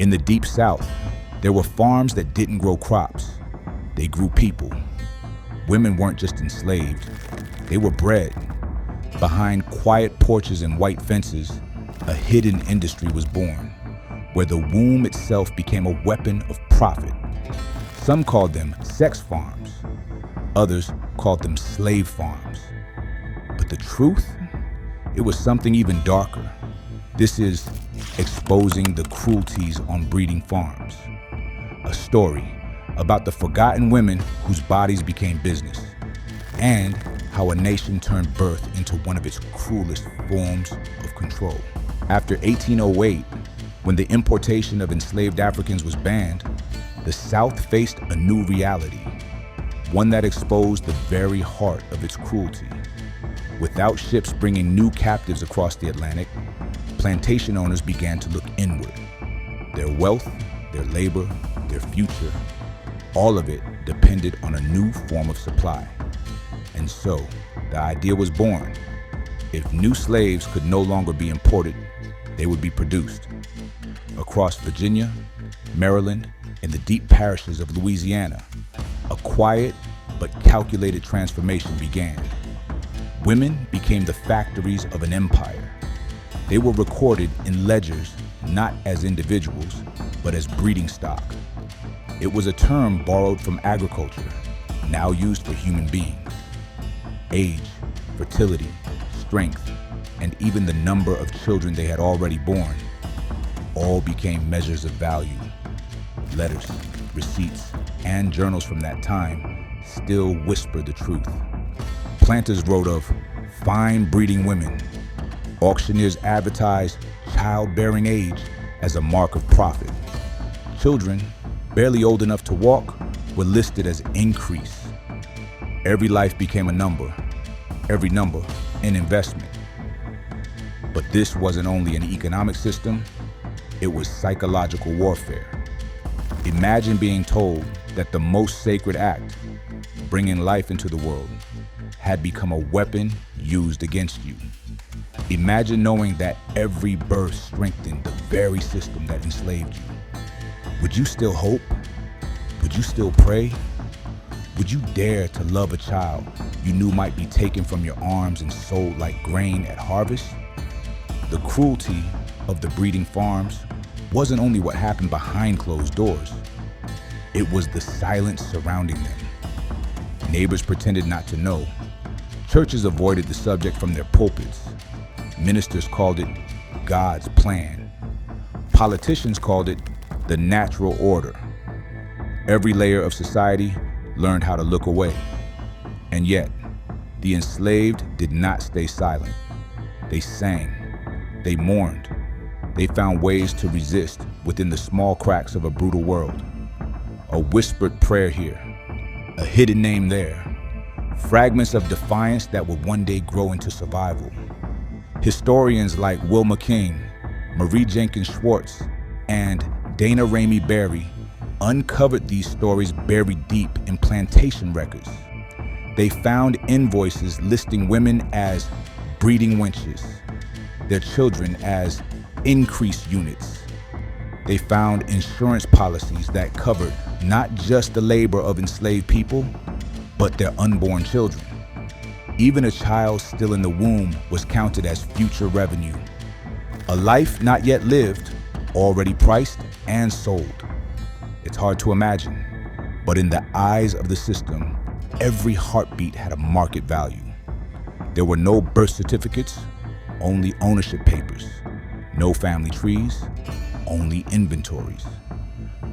In the Deep South, there were farms that didn't grow crops. They grew people. Women weren't just enslaved, they were bred. Behind quiet porches and white fences, a hidden industry was born, where the womb itself became a weapon of profit. Some called them sex farms. Others called them slave farms. But the truth? It was something even darker. This is exposing the cruelties on breeding farms. A story about the forgotten women whose bodies became business, and how a nation turned birth into one of its cruelest forms of control. After 1808, when the importation of enslaved Africans was banned, the South faced a new reality, one that exposed the very heart of its cruelty. Without ships bringing new captives across the Atlantic, plantation owners began to look inward. Their wealth, their labor, their future, all of it depended on a new form of supply. And so, the idea was born. If new slaves could no longer be imported, they would be produced. Across Virginia, Maryland, and the deep parishes of Louisiana, a quiet but calculated transformation began. Women became the factories of an empire. They were recorded in ledgers not as individuals, but as breeding stock. It was a term borrowed from agriculture, now used for human beings. Age, fertility, strength, and even the number of children they had already born, all became measures of value. Letters, receipts, and journals from that time still whisper the truth. Planters wrote of fine breeding women. Auctioneers advertised childbearing age as a mark of profit. Children, barely old enough to walk, were listed as increase. Every life became a number, every number an investment. But this wasn't only an economic system, it was psychological warfare. Imagine being told that the most sacred act, bringing life into the world, had become a weapon used against you. Imagine knowing that every birth strengthened the very system that enslaved you. Would you still hope? Would you still pray? Would you dare to love a child you knew might be taken from your arms and sold like grain at harvest? The cruelty of the breeding farms wasn't only what happened behind closed doors. It was the silence surrounding them. Neighbors pretended not to know. Churches avoided the subject from their pulpits. Ministers called it God's plan. Politicians called it the natural order. Every layer of society learned how to look away. And yet, the enslaved did not stay silent. They sang, they mourned, they found ways to resist within the small cracks of a brutal world. A whispered prayer here, a hidden name there, fragments of defiance that would one day grow into survival. Historians like Wilma King, Marie Jenkins Schwartz, and Dana Ramey Berry uncovered these stories buried deep in plantation records. They found invoices listing women as breeding wenches, their children as increase units. They found insurance policies that covered not just the labor of enslaved people, but their unborn children. Even a child still in the womb was counted as future revenue. A life not yet lived, already priced and sold. It's hard to imagine, but in the eyes of the system, every heartbeat had a market value. There were no birth certificates, only ownership papers. No family trees, only inventories.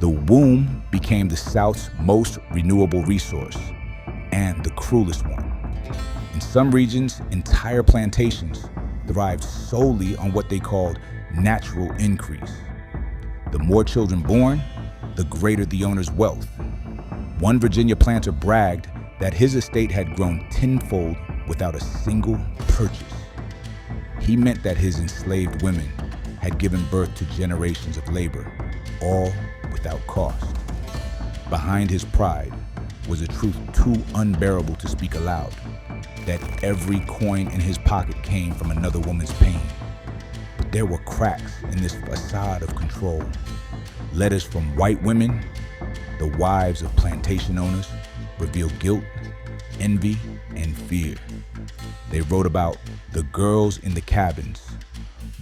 The womb became the South's most renewable resource, and the cruelest one. In some regions, entire plantations thrived solely on what they called natural increase. The more children born, the greater the owner's wealth. One Virginia planter bragged that his estate had grown tenfold without a single purchase. He meant that his enslaved women had given birth to generations of labor, all without cost. Behind his pride was a truth too unbearable to speak aloud, that every coin in his pocket came from another woman's pain. But there were cracks in this facade of control. Letters from white women, the wives of plantation owners, reveal guilt, envy, and fear. They wrote about the girls in the cabins,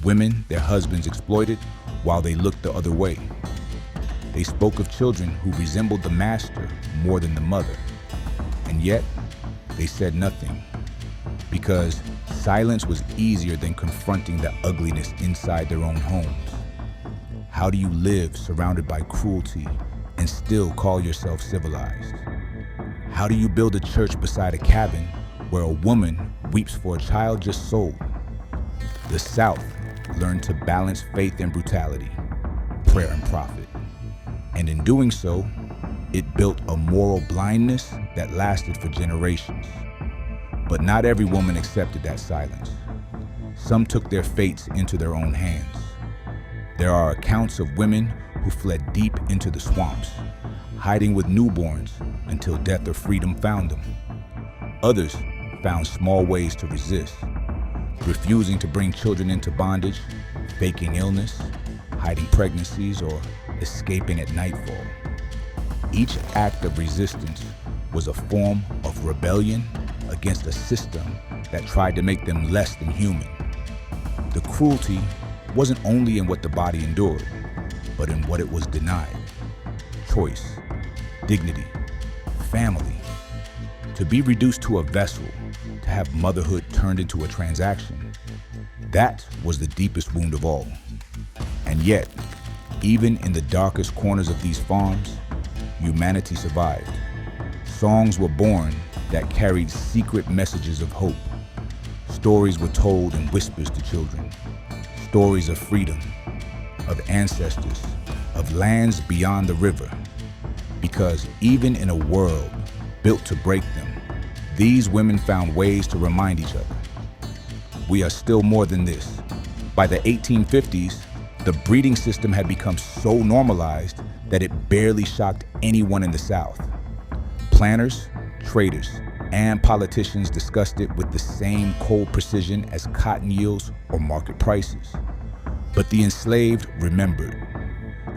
women their husbands exploited while they looked the other way. They spoke of children who resembled the master more than the mother. And yet, they said nothing, because silence was easier than confronting the ugliness inside their own homes. How do you live surrounded by cruelty and still call yourself civilized? How do you build a church beside a cabin where a woman weeps for a child just sold? The South learned to balance faith and brutality, prayer and profit. And in doing so, it built a moral blindness that lasted for generations. But not every woman accepted that silence. Some took their fates into their own hands. There are accounts of women who fled deep into the swamps, hiding with newborns until death or freedom found them. Others found small ways to resist, refusing to bring children into bondage, faking illness, hiding pregnancies, or escaping at nightfall. Each act of resistance was a form of rebellion against a system that tried to make them less than human. The cruelty wasn't only in what the body endured, but in what it was denied. Choice, dignity, family. To be reduced to a vessel, to have motherhood turned into a transaction, that was the deepest wound of all. And yet, even in the darkest corners of these farms, humanity survived. Songs were born that carried secret messages of hope. Stories were told in whispers to children. Stories of freedom, of ancestors, of lands beyond the river. Because even in a world built to break them, these women found ways to remind each other. We are still more than this. By the 1850s, the breeding system had become so normalized that it barely shocked anyone in the South. Planners, traders, and politicians discussed it with the same cold precision as cotton yields or market prices. But the enslaved remembered.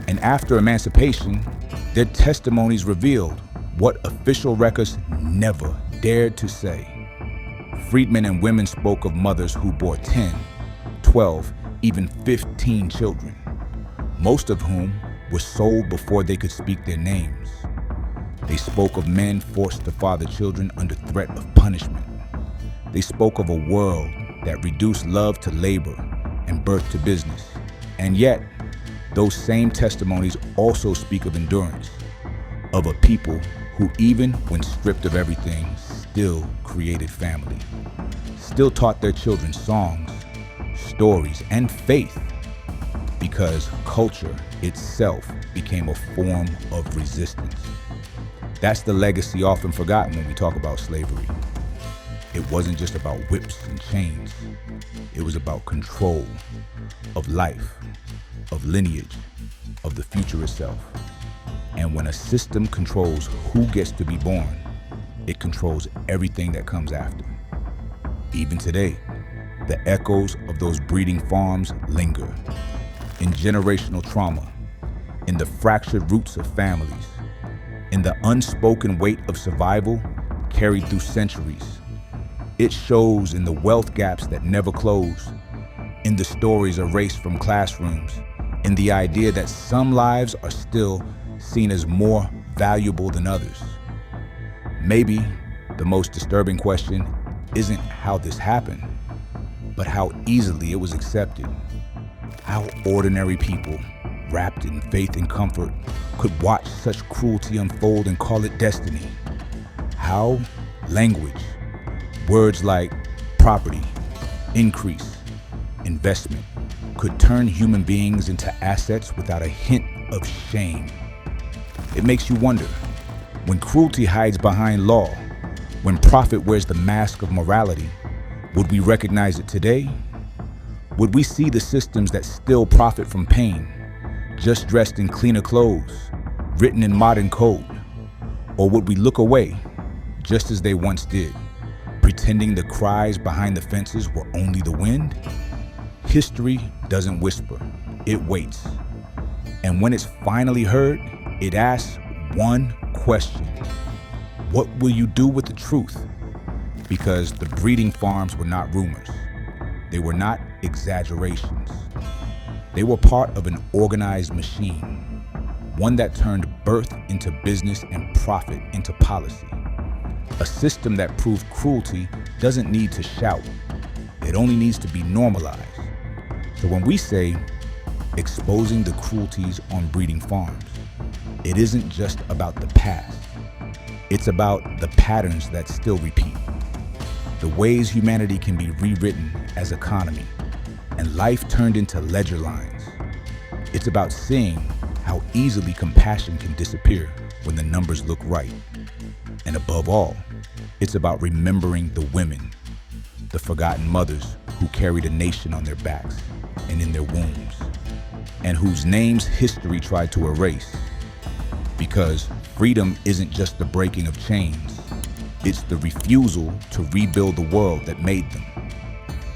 And after emancipation, their testimonies revealed what official records never dared to say. Freedmen and women spoke of mothers who bore 10, 12, even 15 children, most of whom were sold before they could speak their names. They spoke of men forced to father children under threat of punishment. They spoke of a world that reduced love to labor and birth to business. And yet, those same testimonies also speak of endurance, of a people who, even when stripped of everything, still created family, still taught their children songs, stories, and faith, because culture itself became a form of resistance. That's the legacy often forgotten when we talk about slavery. It wasn't just about whips and chains. It was about control of life, of lineage, of the future itself. And when a system controls who gets to be born, it controls everything that comes after. Even today, the echoes of those breeding farms linger in generational trauma, in the fractured roots of families, in the unspoken weight of survival carried through centuries. It shows in the wealth gaps that never close, in the stories erased from classrooms, in the idea that some lives are still seen as more valuable than others. Maybe the most disturbing question isn't how this happened, but how easily it was accepted. How ordinary people, wrapped in faith and comfort, could watch such cruelty unfold and call it destiny. How language, words like property, increase, investment, could turn human beings into assets without a hint of shame. It makes you wonder, when cruelty hides behind law, when profit wears the mask of morality, would we recognize it today? Would we see the systems that still profit from pain, just dressed in cleaner clothes, written in modern code? Or would we look away, just as they once did, pretending the cries behind the fences were only the wind? History doesn't whisper, it waits. And when it's finally heard, it asks one question: what will you do with the truth? Because the breeding farms were not rumors. They were not exaggerations. They were part of an organized machine, one that turned birth into business and profit into policy. A system that proved cruelty doesn't need to shout. It only needs to be normalized. So when we say exposing the cruelties on breeding farms, it isn't just about the past. It's about the patterns that still repeat, the ways humanity can be rewritten as economy and life turned into ledger lines. It's about seeing how easily compassion can disappear when the numbers look right. And above all, it's about remembering the women, the forgotten mothers who carried a nation on their backs and in their wombs, and whose names history tried to erase. Because freedom isn't just the breaking of chains, it's the refusal to rebuild the world that made them.